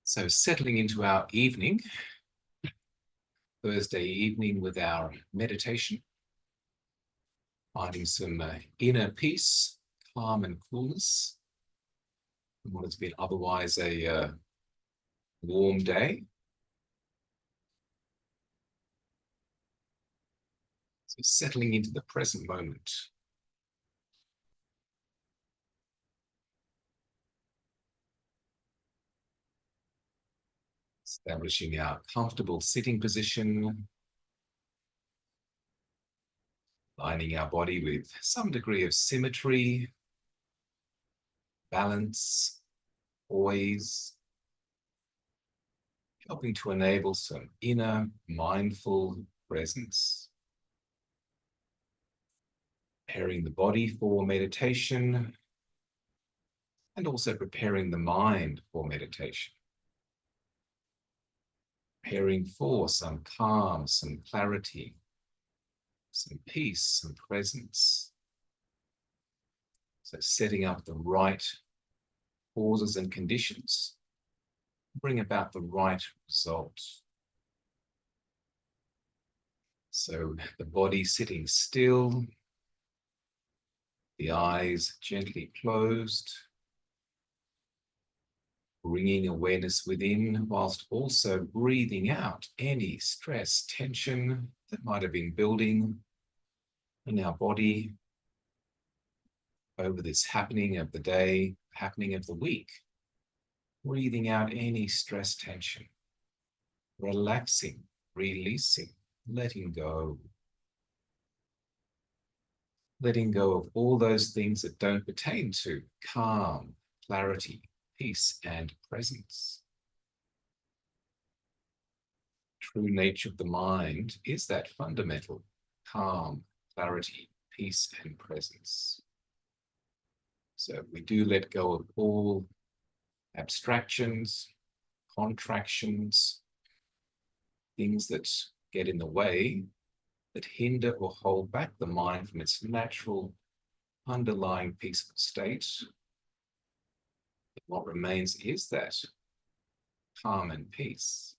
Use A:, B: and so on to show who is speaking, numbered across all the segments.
A: So settling into our evening, Thursday evening with our meditation, finding some inner peace, calm and coolness in what has been otherwise a warm day. So settling into the present moment. Establishing our comfortable sitting position, aligning our body with some degree of symmetry, balance, poise, helping to enable some inner mindful presence. Preparing the body for meditation and also preparing the mind for meditation. Preparing for some calm, some clarity, some peace, some presence. So setting up the right causes and conditions bring about the right result. So the body sitting still, the eyes gently closed, bringing awareness within whilst also breathing out any stress, tension that might have been building in our body over this happening of the day, happening of the week. Breathing out any stress, tension, relaxing, releasing, letting go. Letting go of all those things that don't pertain to calm, clarity, peace, and presence. True nature of the mind is that fundamental calm, clarity, peace, and presence. So if we do let go of all abstractions, contractions, things that get in the way, that hinder or hold back the mind from its natural underlying peaceful state, what remains is that calm and peace.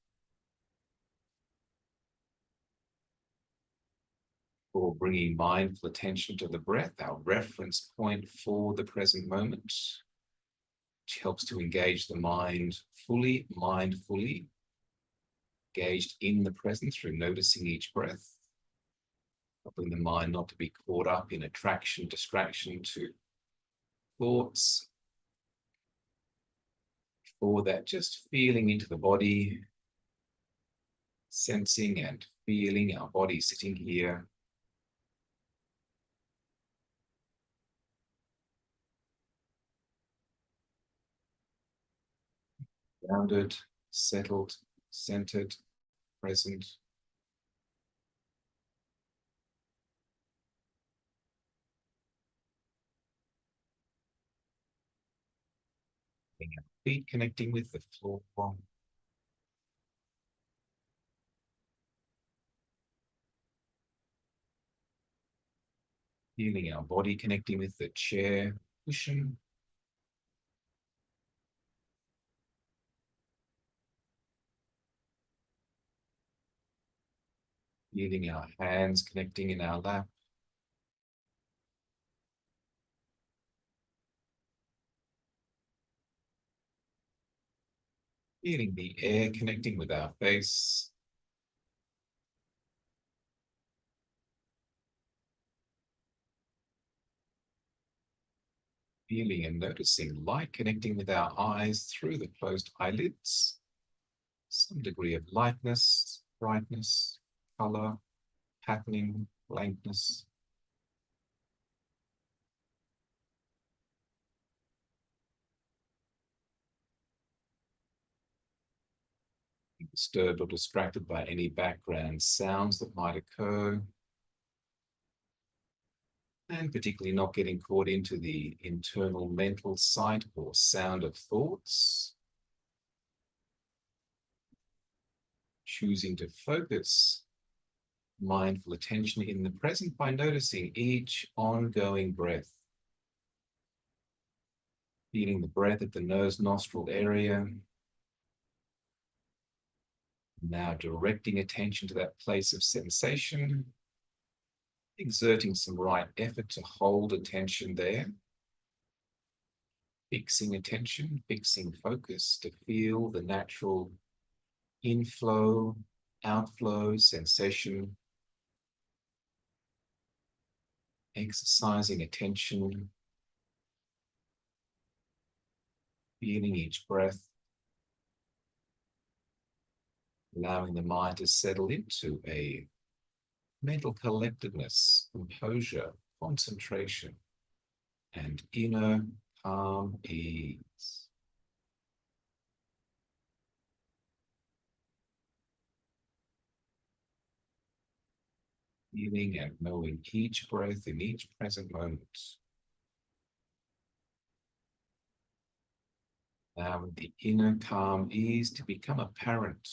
A: For bringing mindful attention to the breath, our reference point for the present moment, which helps to engage the mind fully, mindfully, engaged in the present through noticing each breath, helping the mind not to be caught up in attraction, distraction to thoughts. For that, just feeling into the body, sensing and feeling our body sitting here. Grounded, settled, centered, present. Our feet connecting with the floor. Feeling our body connecting with the chair, cushion. Feeling our hands connecting in our lap. Feeling the air connecting with our face. Feeling and noticing light connecting with our eyes through the closed eyelids. Some degree of lightness, brightness, color, patterning, blankness. Disturbed or distracted by any background sounds that might occur. And particularly not getting caught into the internal mental sight or sound of thoughts. Choosing to focus mindful attention in the present by noticing each ongoing breath. Feeling the breath at the nose nostril area. Now directing attention to that place of sensation, exerting some right effort to hold attention there, fixing attention, fixing focus to feel the natural inflow, outflow sensation, exercising attention, feeling each breath, allowing the mind to settle into a mental collectedness, composure, concentration, and inner calm ease. Feeling and knowing each breath in each present moment. Allow the inner calm ease to become apparent.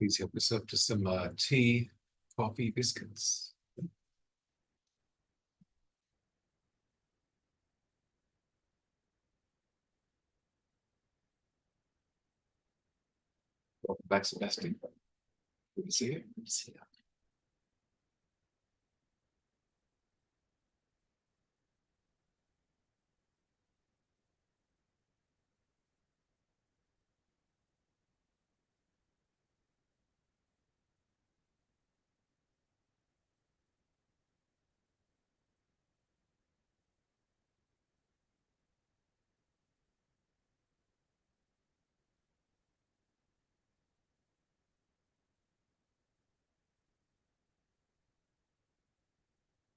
A: Please help yourself to some tea, coffee, biscuits. Welcome back, Sebastian. Good to see you. Good to see you.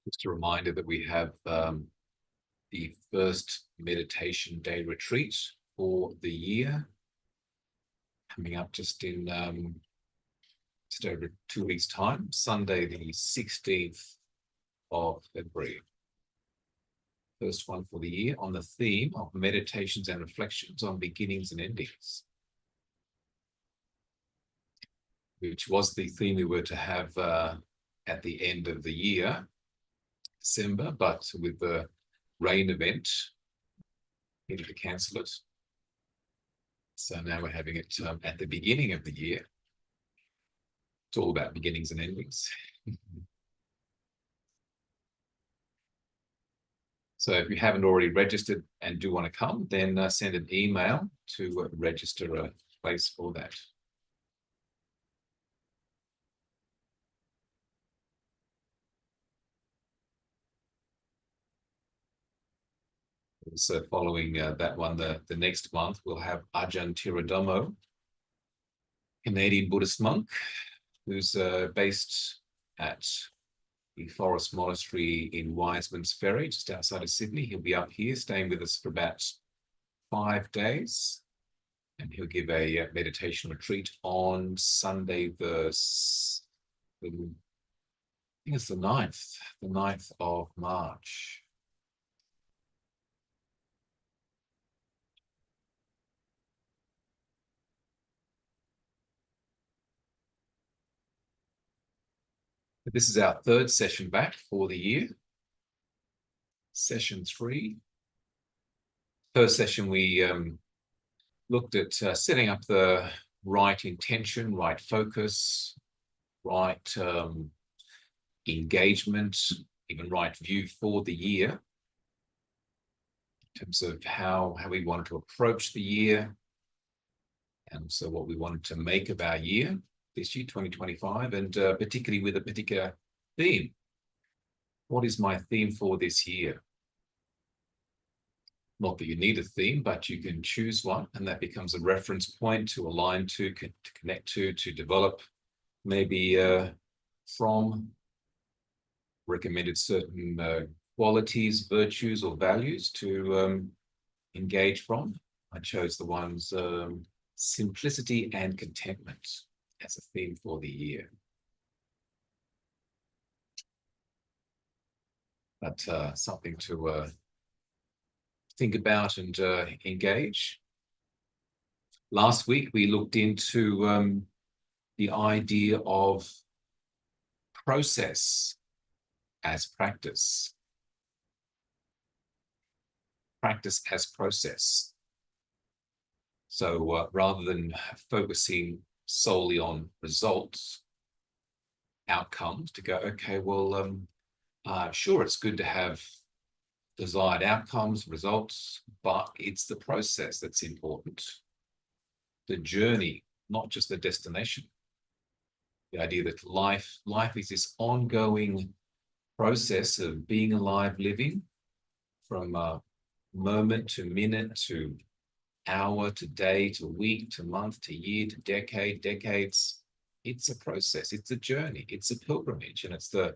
A: Just a reminder that we have the first meditation day retreat for the year coming up just in just over 2 weeks' time, Sunday, the 16th of February. First one for the year on the theme of meditations and reflections on beginnings and endings, which was the theme we were to have at the end of the year, December, but with the rain event, needed to cancel it. So now we're having it at the beginning of the year. It's all about beginnings and endings. So if you haven't already registered and do want to come, then send an email to register a place for that. So following that one, the next month, we'll have Ajahn Tirudhammo, Canadian Buddhist monk, who's based at the Forest Monastery in Wiseman's Ferry, just outside of Sydney. He'll be up here staying with us for about 5 days, and he'll give a meditation retreat on Sunday, I think it's the 9th of March. This is our third session back for the year. Session 3. First session, we looked at setting up the right intention, right focus, right engagement, even right view for the year, in terms of how we wanted to approach the year, and so what we wanted to make of our year, this year, 2025, and particularly with a particular theme. What is my theme for this year? Not that you need a theme, but you can choose one, and that becomes a reference point to align to connect to develop maybe from recommended certain qualities, virtues, or values to engage from. I chose the ones simplicity and contentment as a theme for the year. But something to think about and engage. Last week, we looked into the idea of process as practice. Practice as process. So rather than focusing solely on results, outcomes, to go, okay, well, sure, it's good to have desired outcomes, results, but it's the process that's important. The journey, not just the destination. The idea that life is this ongoing process of being alive, living, from moment to minute to hour to day to week to month to year to decade, decades. It's a process, it's a journey, it's a pilgrimage, and it's the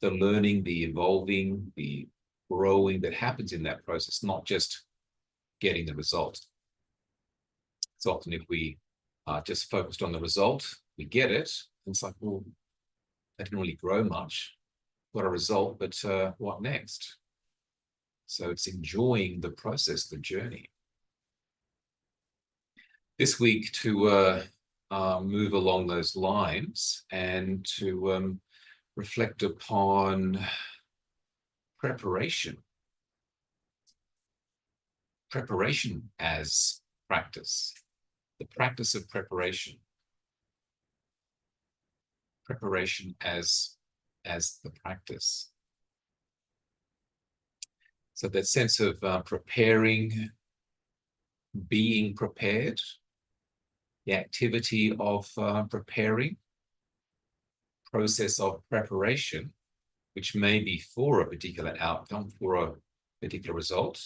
A: learning, the evolving, the growing that happens in that process, not just getting the result. So often if we are just focused on the result, we get it, and it's like, well, I didn't really grow much, got a result, but what next? So it's enjoying the process, the journey. This week, to move along those lines and to reflect upon preparation. Preparation as practice, the practice of preparation. Preparation as the practice. So that sense of preparing, being prepared, the activity of preparing, process of preparation, which may be for a particular outcome, for a particular result,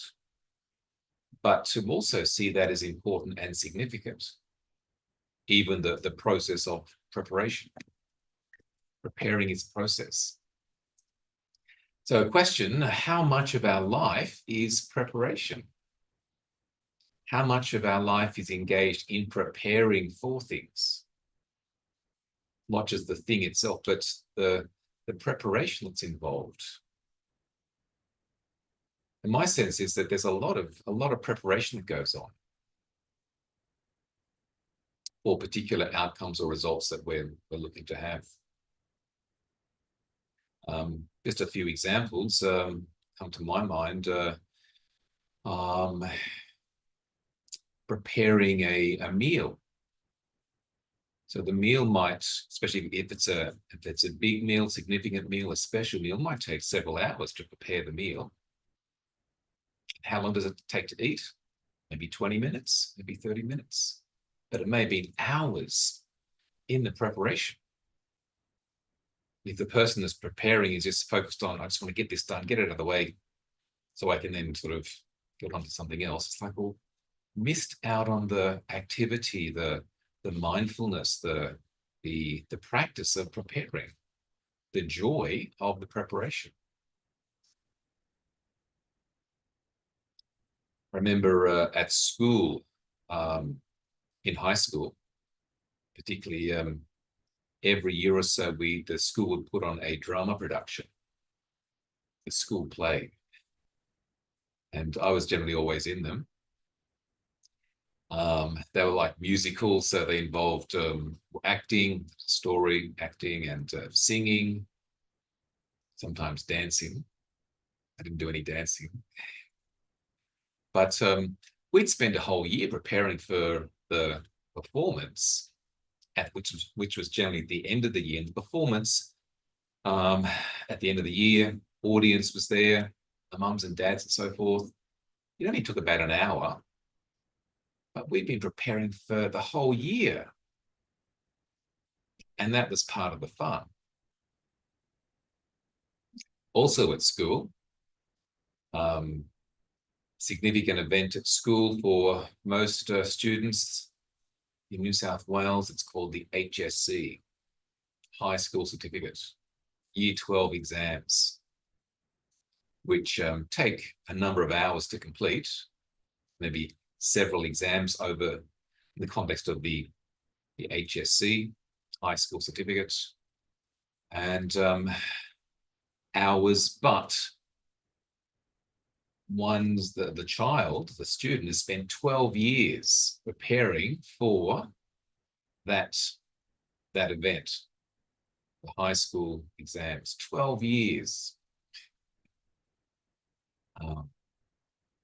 A: but to also see that as important and significant, even the process of preparation. Preparing is process. So a question, how much of our life is preparation? How much of our life is engaged in preparing for things? Not just the thing itself, but the preparation that's involved. And my sense is that there's a lot of preparation that goes on for particular outcomes or results that we're looking to have. Just a few examples come to my mind. Preparing a meal. So the meal might, especially if it's a big meal, significant meal, a special meal, might take several hours to prepare the meal. How long does it take to eat? Maybe 20 minutes, maybe 30 minutes. But it may be hours in the preparation. If the person that's preparing is just focused on, I just want to get this done, get it out of the way, so I can then sort of get on to something else. It's like, well, missed out on the activity, the mindfulness, the practice of preparing, the joy of the preparation. I remember at school, in high school, particularly every year or so, the school would put on a drama production, a school play. And I was generally always in them. They were like musicals, so they involved acting, story, acting, and singing, sometimes dancing. I didn't do any dancing. But we'd spend a whole year preparing for the performance, which was generally at the end of the year. And the performance at the end of the year, audience was there, the mums and dads and so forth. It only took about an hour, but we'd been preparing for the whole year. And that was part of the fun. Also at school, significant event at school for most students in New South Wales, it's called the HSC, High School Certificate, Year 12 exams, which take a number of hours to complete, maybe several exams over the context of the HSC, High School Certificate, and hours, but the child, the student, has spent 12 years preparing for that event, the high school exams, 12 years.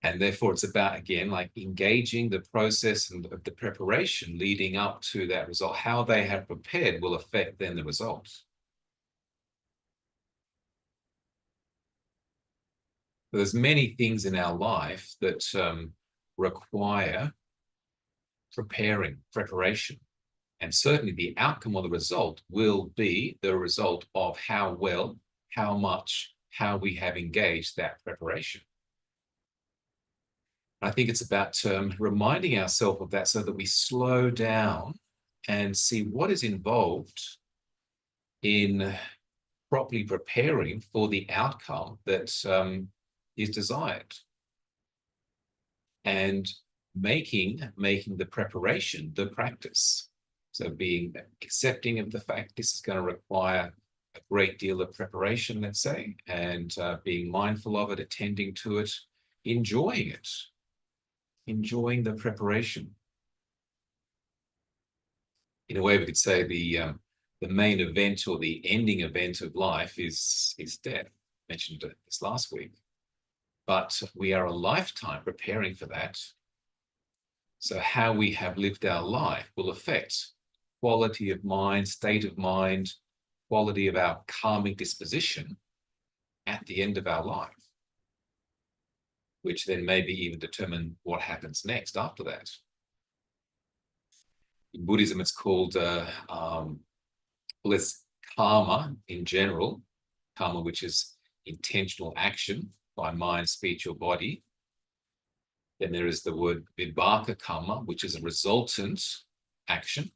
A: And therefore it's about, again, like engaging the process and the preparation leading up to that result. How they have prepared will affect then the result. There's many things in our life that require preparation. And certainly the outcome or the result will be the result of how well, how much, how we have engaged that preparation. I think it's about reminding ourselves of that so that we slow down and see what is involved in properly preparing for the outcome that is desired, and making the preparation the practice. So being accepting of the fact this is going to require a great deal of preparation, let's say, and being mindful of it, attending to it, enjoying it, enjoying the preparation. in a way, we could say the main event or the ending event of life is death. I mentioned this last week, but we are a lifetime preparing for that. So how we have lived our life will affect quality of mind, state of mind, quality of our karmic disposition at the end of our life, which then maybe even determine what happens next after that. In Buddhism, it's called, well, it's karma in general, karma, which is intentional action by mind, speech, or body. Then there is the word vibhaka karma, which is a resultant action.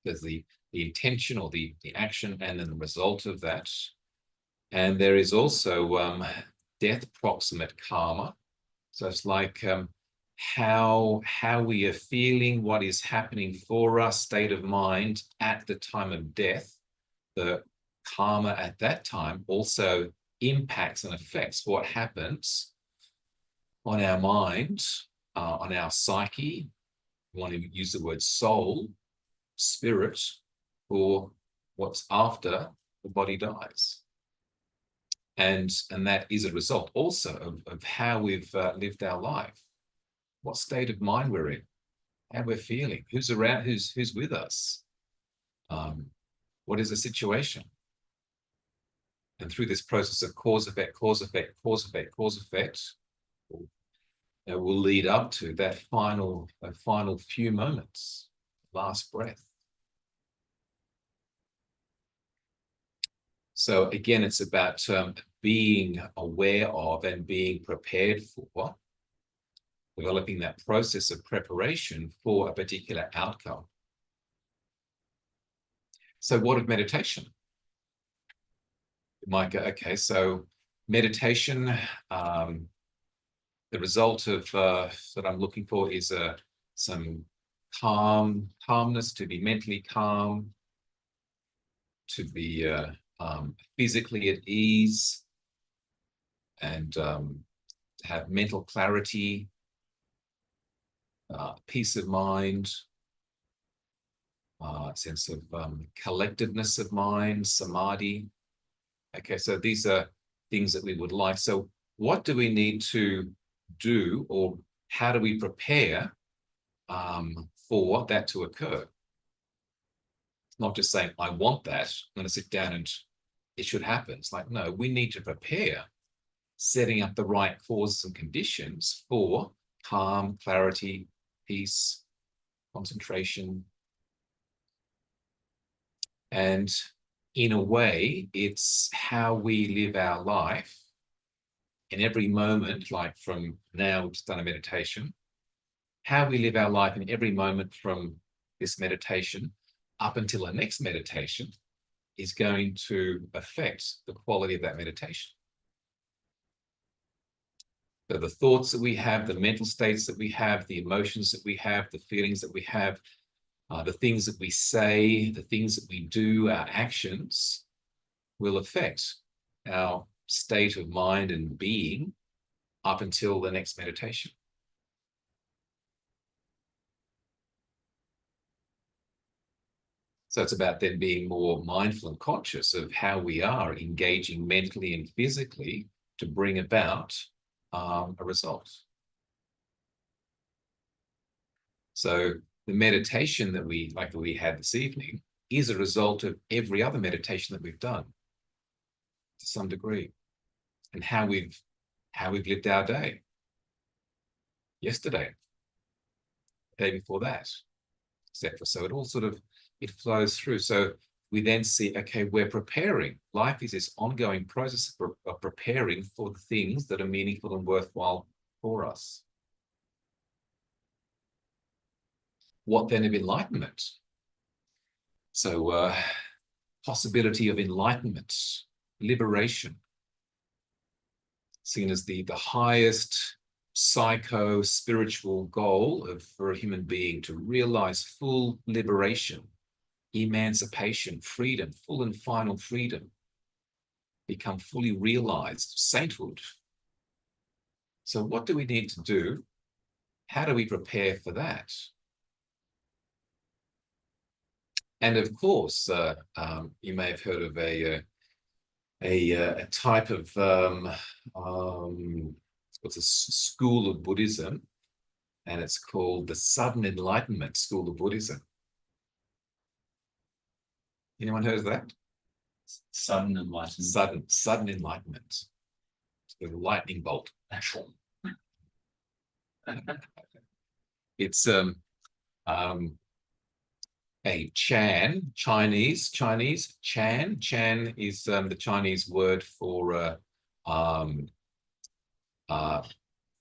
A: There's the intention or the action and then the result of that. And there is also death proximate karma. So it's like how we are feeling, what is happening for us, state of mind at the time of death. The karma at that time also impacts and affects what happens on our mind, on our psyche. We want to use the word soul, spirit, for what's after the body dies. And that is a result also of how we've lived our life, what state of mind we're in, how we're feeling, who's around, who's with us, what is the situation. And through this process of cause, effect, cause, effect, cause, effect, cause, effect, will lead up to that final few moments, last breath. So again, it's about being aware of and being prepared for, developing that process of preparation for a particular outcome. So what of meditation? You might go, okay, so meditation, the result of that I'm looking for is some calmness, to be mentally calm, to be physically at ease, and to have mental clarity, peace of mind, sense of collectedness of mind, samadhi. Okay, so these are things that we would like. So what do we need to do, or how do we prepare for that to occur? It's not just saying, I want that, I'm going to sit down and it should happen. It's like, no, we need to prepare, setting up the right causes and conditions for calm, clarity, peace, concentration. And in a way, it's how we live our life in every moment, like from now, we've just done a meditation, how we live our life in every moment from this meditation up until the next meditation is going to affect the quality of that meditation. So the thoughts that we have, the mental states that we have, the emotions that we have, the feelings that we have, the things that we say, the things that we do, our actions will affect our state of mind and being up until the next meditation. So it's about then being more mindful and conscious of how we are engaging mentally and physically to bring about a result. So the meditation that we had this evening is a result of every other meditation that we've done to some degree, and how we've lived our day. Yesterday, the day before that, etc. So it all sort of, it flows through. So we then see, okay, we're preparing. Life is this ongoing process of preparing for the things that are meaningful and worthwhile for us. What then of enlightenment? So possibility of enlightenment, liberation, seen as the highest psycho-spiritual goal for a human being, to realize full liberation, emancipation, freedom, full and final freedom, become fully realized, sainthood. So what do we need to do? How do we prepare for that? And of course, you may have heard of a type of what's a school of Buddhism, and it's called the Sudden Enlightenment School of Buddhism. Anyone heard of that?
B: Sudden enlightenment.
A: Sudden enlightenment. The lightning bolt. It's a Chinese. Chan is the Chinese word for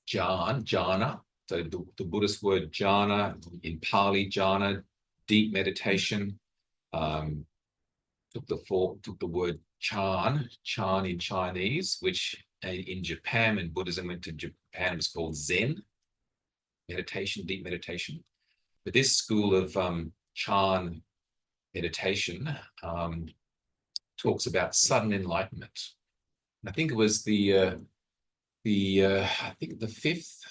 A: jhana. So the Buddhist word jhana, in Pali, jhana, deep meditation. Took the word chan in Chinese, which in Japan, when Buddhism went to Japan, it was called Zen meditation, deep meditation. But this school of Chan meditation talks about sudden enlightenment. And I think it was I think the fifth,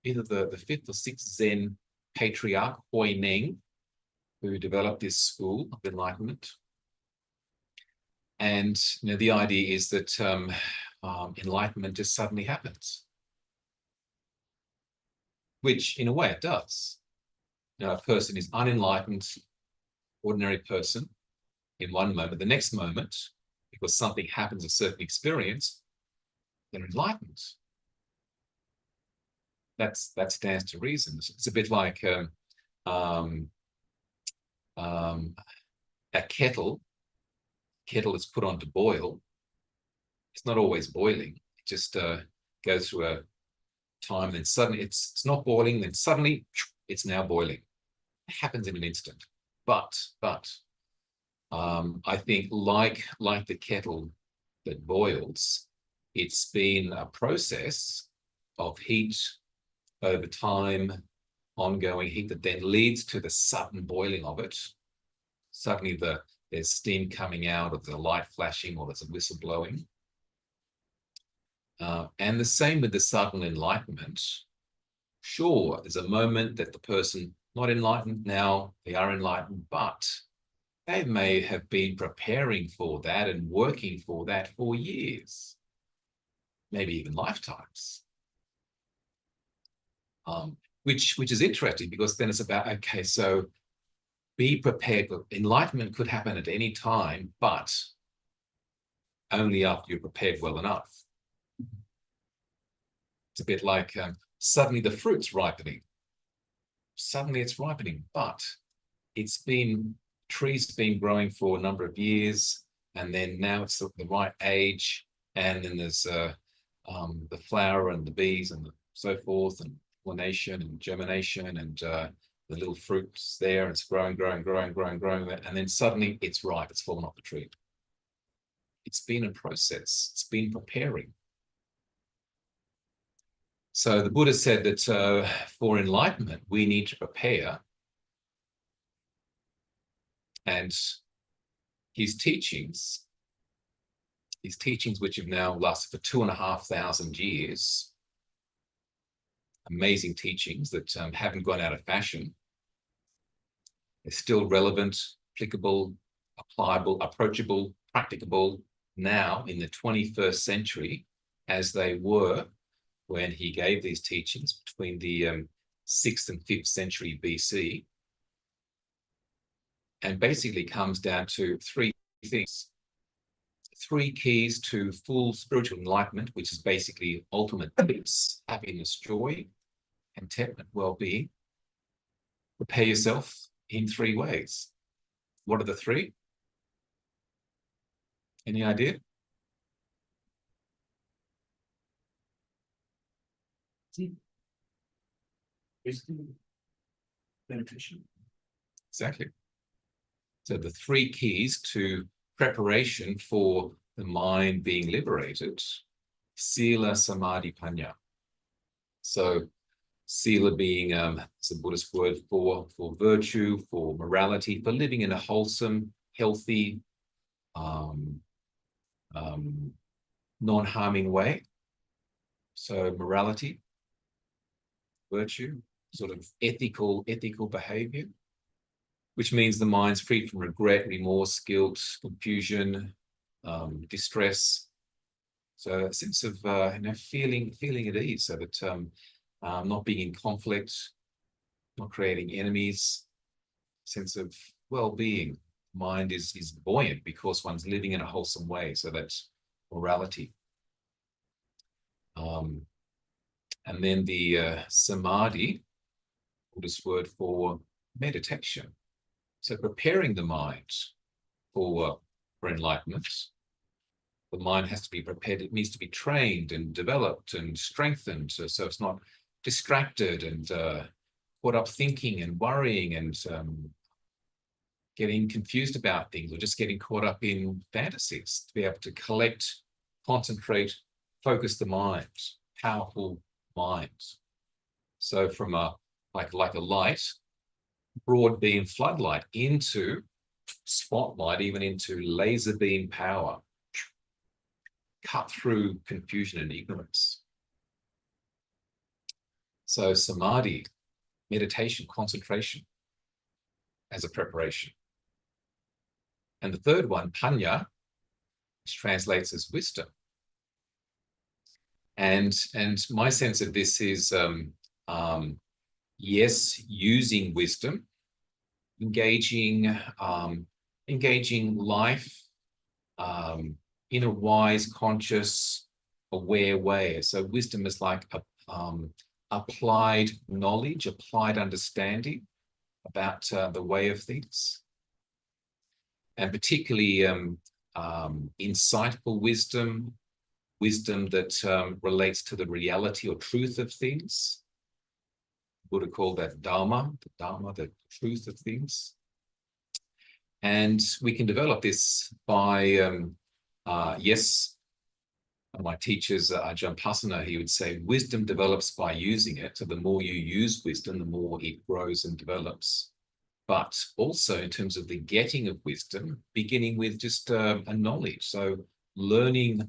A: either the fifth or sixth Zen patriarch, Huineng, who developed this school of enlightenment. And the idea is that enlightenment just suddenly happens, which in a way it does. A person is unenlightened, ordinary person in one moment. The next moment, because something happens, a certain experience, they're enlightened. That stands to reason. It's a bit like a kettle. Kettle is put on to boil. It's not always boiling. It just goes through a time, then suddenly it's not boiling, then suddenly it's now boiling. It happens in an instant. But I think like the kettle that boils, it's been a process of heat over time, ongoing heat that then leads to the sudden boiling of it. Suddenly there's steam coming out, of the light flashing, or there's a whistle blowing. And the same with the sudden enlightenment. Sure, there's a moment that the person not enlightened now, they are enlightened, but they may have been preparing for that and working for that for years, maybe even lifetimes. Which is interesting, because then it's about, okay, so be prepared. Enlightenment could happen at any time, but only after you're prepared well enough. It's a bit like suddenly the fruit's ripening. Suddenly it's ripening, but trees been growing for a number of years, and then now it's the right age, and then there's the flower and the bees and so forth, and pollination and germination, and the little fruit's there, and it's growing, and then suddenly it's ripe, it's fallen off the tree. It's been a process, it's been preparing. So the Buddha said that for enlightenment, we need to prepare. And his teachings, which have now lasted for 2,500 years, amazing teachings that haven't gone out of fashion. They're still relevant, applicable, applicable, approachable, practicable now in the 21st century as they were when he gave these teachings between the 6th and 5th century BC. And basically comes down to three things. 3 keys to full spiritual enlightenment, which is basically ultimate peace, happiness, joy, contentment, well-being. Prepare yourself in 3 ways. What are the 3? Any idea?
B: Meditation.
A: Exactly. So the 3 keys to preparation for the mind being liberated: Sila, Samadhi, Panya. So Sila being it's a Buddhist word for virtue, for morality, for living in a wholesome, healthy, non-harming way. So morality, virtue, sort of ethical behavior, which means the mind's free from regret, remorse, guilt, confusion, distress. So a sense of feeling at ease, so that not being in conflict, not creating enemies, sense of well-being. Mind is buoyant because one's living in a wholesome way, so that's morality. And then the samadhi, Buddhist word for meditation. So preparing the mind for enlightenment. The mind has to be prepared. It needs to be trained and developed and strengthened, so it's not distracted and caught up thinking and worrying and getting confused about things, or just getting caught up in fantasies. To be able to collect, concentrate, focus the mind, powerful mind. So from a like a light, broad beam floodlight into spotlight, even into laser beam power, cut through confusion and ignorance. So samadhi, meditation, concentration as a preparation. And the third one, panya, which translates as wisdom. And my sense of this is, yes, using wisdom, engaging life in a wise, conscious, aware way. So wisdom is like applied knowledge, applied understanding about the way of things, and particularly insightful wisdom, wisdom that relates to the reality or truth of things. Buddha called that Dharma, the truth of things. And we can develop this by, yes, my teachers, Ajahn Pasana, he would say, wisdom develops by using it. So the more you use wisdom, the more it grows and develops. But also in terms of the getting of wisdom, beginning with just a knowledge. So learning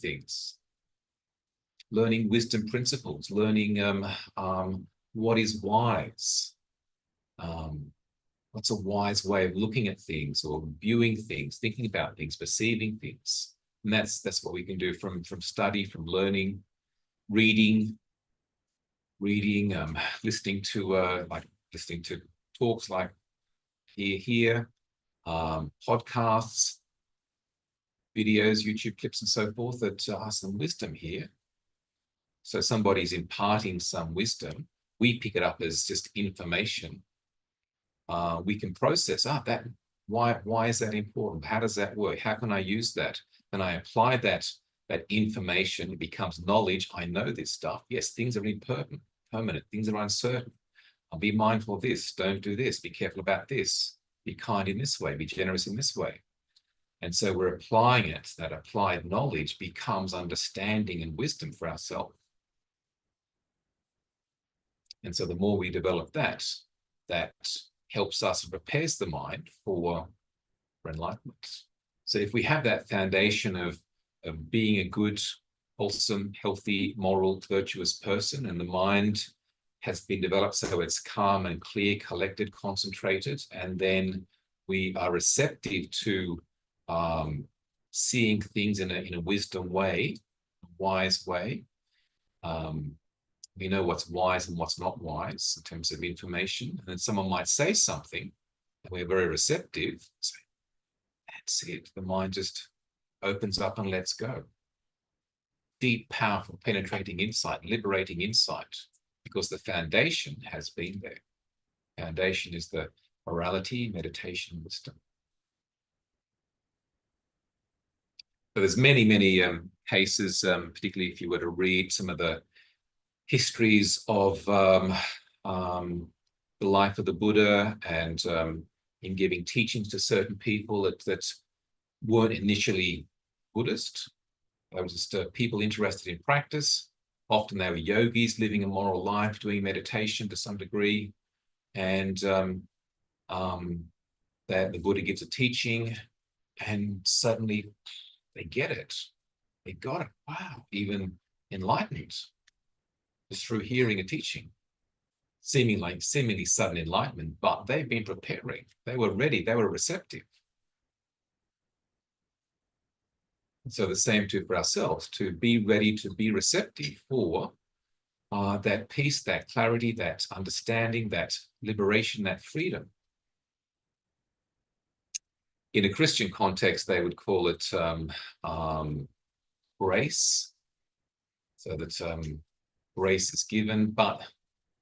A: things, learning wisdom principles, learning what is wise. What's a wise way of looking at things or viewing things, thinking about things, perceiving things. And that's what we can do from study, from learning, reading, listening to talks like here, podcasts, videos, YouTube clips, and so forth that are some wisdom here. So somebody's imparting some wisdom. We pick it up as just information. We can process that. Why is that important? How does that work? How can I use that? And I apply that information. It becomes knowledge. I know this stuff. Yes, things are impermanent. Things are uncertain. I'll be mindful of this. Don't do this. Be careful about this. Be kind in this way. Be generous in this way. And so we're applying it. That applied knowledge becomes understanding and wisdom for ourselves. And so the more we develop that helps us and prepares the mind for enlightenment. So if we have that foundation of being a good, wholesome, healthy, moral, virtuous person, and the mind has been developed so it's calm and clear, collected, concentrated, and then we are receptive to seeing things in a wisdom way, a wise way. We know what's wise and what's not wise in terms of information. And then someone might say something, and we're very receptive. Say, that's it. The mind just opens up and lets go. Deep, powerful, penetrating insight, liberating insight, because the foundation has been there. Foundation is the morality, meditation, wisdom. So there's many cases, particularly if you were to read some of the histories of the life of the Buddha, and in giving teachings to certain people that weren't initially Buddhist. They were just people interested in practice. Often they were yogis living a moral life, doing meditation to some degree. And that the Buddha gives a teaching, and suddenly they get it. They got it. Wow, even enlightened just through hearing a teaching. seemingly sudden enlightenment, but they've been preparing. They were ready. They were receptive. So the same too for ourselves, to be ready, to be receptive for that peace, that clarity, that understanding, that liberation, that freedom. In a Christian context, they would call it grace. So that grace is given, but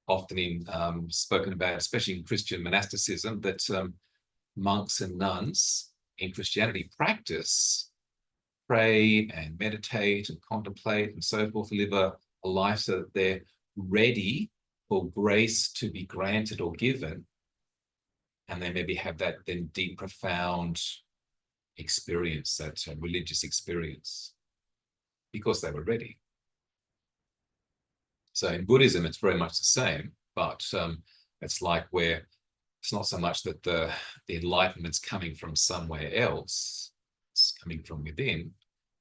A: often spoken about, especially in Christian monasticism, that monks and nuns in Christianity practice, pray and meditate and contemplate and so forth, live a life so that they're ready for grace to be granted or given. And they maybe have that then deep, profound experience, that religious experience, because they were ready. So in Buddhism, it's very much the same, but it's like where it's not so much that the enlightenment's coming from somewhere else, it's coming from within,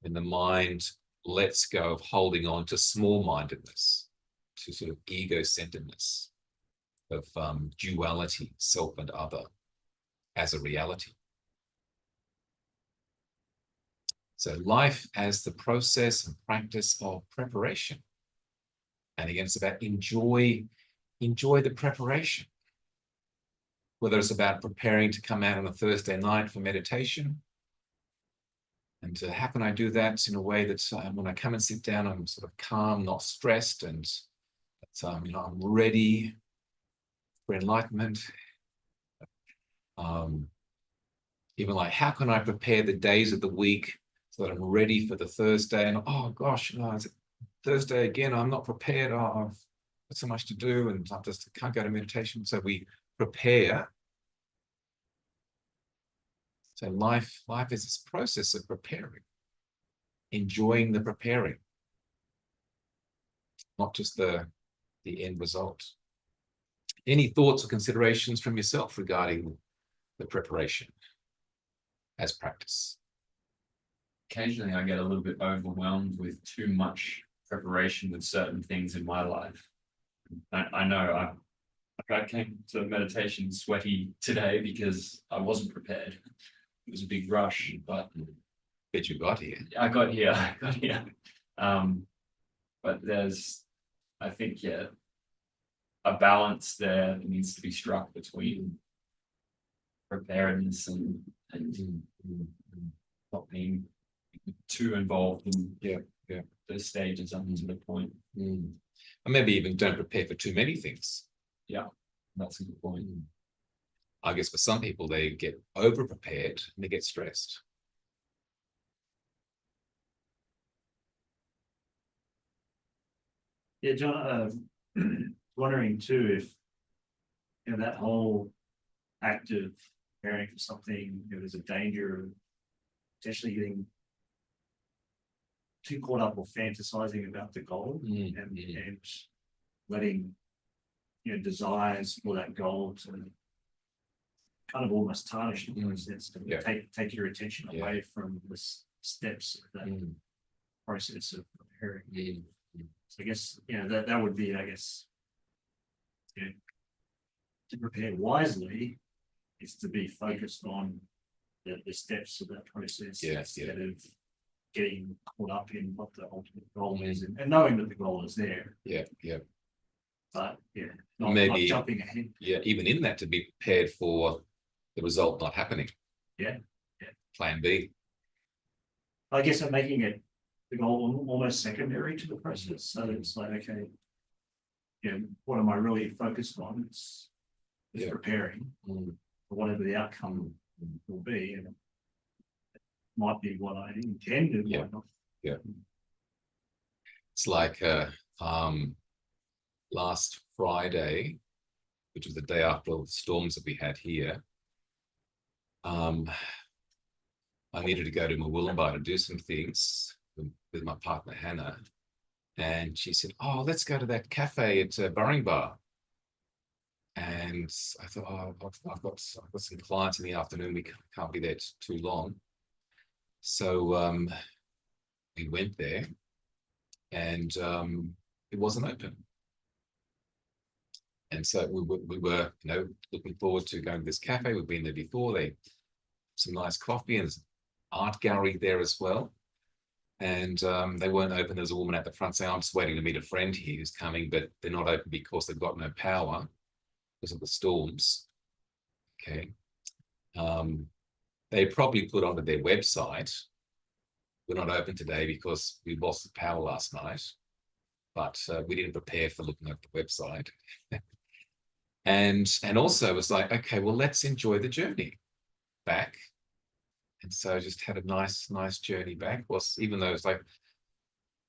A: and the mind lets go of holding on to small-mindedness, to sort of ego-centeredness, of duality, self and other, as a reality. So life as the process and practice of preparation. And again, it's about enjoy the preparation. Whether it's about preparing to come out on a Thursday night for meditation, and how can I do that in a way that when I come and sit down, I'm sort of calm, not stressed, and that, I'm ready for enlightenment. Even like, how can I prepare the days of the week so that I'm ready for the Thursday? And oh gosh, it's Thursday again, I'm not prepared. Oh, I've got so much to do and I just can't go to meditation. So we prepare. So life is this process of preparing, enjoying the preparing, not just the end result. Any thoughts or considerations from yourself regarding the preparation as practice?
B: Occasionally I get a little bit overwhelmed with too much preparation with certain things in my life. I know I came to meditation sweaty today because I wasn't prepared. It was a big rush, but
A: You got here.
B: I got here. But there's, I think, a balance there that needs to be struck between preparedness and not being too involved in the stages up to the point.
A: And maybe even don't prepare for too many things.
B: Yeah, that's a good point.
A: I guess for some people, they get over prepared and they get stressed.
C: Yeah, John, wondering too if that whole act of preparing for something, there's a danger of potentially getting too caught up or fantasizing about the goal and letting desires for that goal to kind of almost tarnish the process, to take your attention away from the steps of that process of preparing. So I guess that would be, I guess, to prepare wisely is to be focused on the steps of that process instead of getting caught up in what the ultimate goal is and knowing that the goal is there. But not jumping ahead.
A: Even in that, to be prepared for the result not happening. Plan B.
C: I guess I'm making it the goal almost secondary to the process. So it's like, okay, what am I really focused on? It's preparing for whatever the outcome will be, and it might be what I intended.
A: It's like last Friday, which was the day after all the storms that we had here. I needed to go to Murwillumbah to do some things with my partner Hannah, and she said, "Oh, let's go to that cafe at Burringbar." And I thought, "Oh, I've got some clients in the afternoon. We can't be there too long." So we went there, and it wasn't open. And so we were, you know, looking forward to going to this cafe. We've been there before. They some nice coffee and there's an art gallery there as well. And they weren't open. There's a woman at the front saying, I'm just waiting to meet a friend here who's coming, but they're not open because they've got no power because of the storms. Okay. They probably put onto their website, we're not open today because we lost the power last night, but we didn't prepare for looking at the website. and also it was like, okay, well, let's enjoy the journey back. And so I just had a nice journey back. Was even though it's like,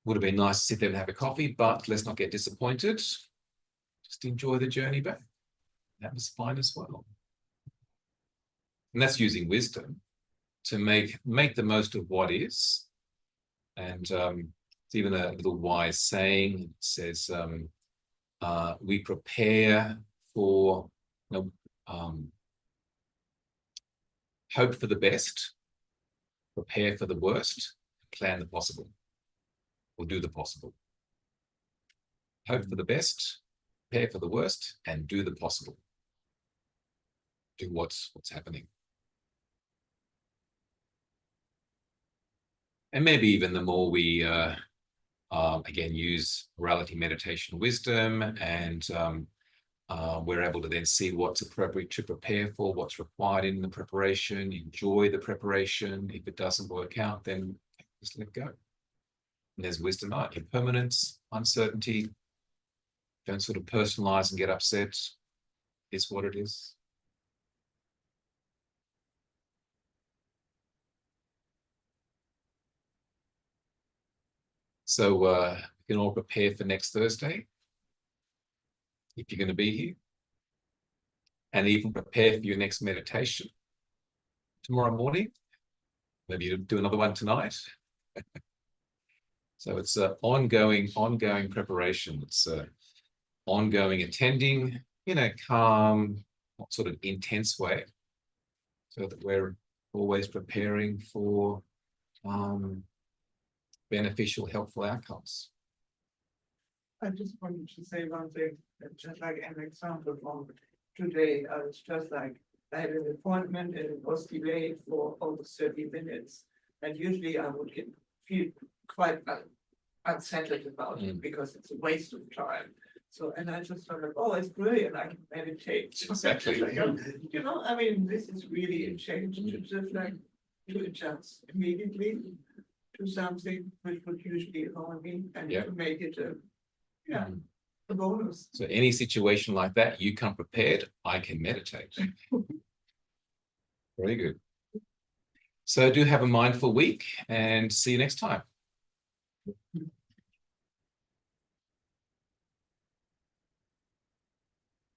A: would have been nice to sit there and have a coffee, but let's not get disappointed. Just enjoy the journey back. That was fine as well. And that's using wisdom to make the most of what is. And it's even a little wise saying. It says, we prepare for, you know, hope for the best, prepare for the worst, plan the possible, or do the possible. Hope for the best, prepare for the worst, and do the possible. Do what's happening. And maybe even the more we, again, use morality, meditation, wisdom, and we're able to then see what's appropriate to prepare for, what's required in the preparation, enjoy the preparation. If it doesn't work out, then just let go. And there's wisdom, impermanence, uncertainty. Don't sort of personalize and get upset. It's what it is. So we can all prepare for next Thursday, if you're going to be here, and even prepare for your next meditation tomorrow morning. Maybe you do another one tonight. So it's ongoing preparation. It's ongoing attending in a calm, not sort of intense way, so that we're always preparing for beneficial, helpful outcomes.
D: I just wanted to say one thing, just like an example from today. I was just like, I had an appointment and it was delayed for over 30 minutes. And usually I would feel quite unsettled about it because it's a waste of time. So, and I just thought, like, oh, it's brilliant, I can meditate.
A: Exactly.
D: You know, I mean, this is really a change to just like to adjust immediately to something which would usually harm me and to make it a bonus.
A: So any situation like that, you come prepared, I can meditate. Very good. So do have a mindful week and see you next time.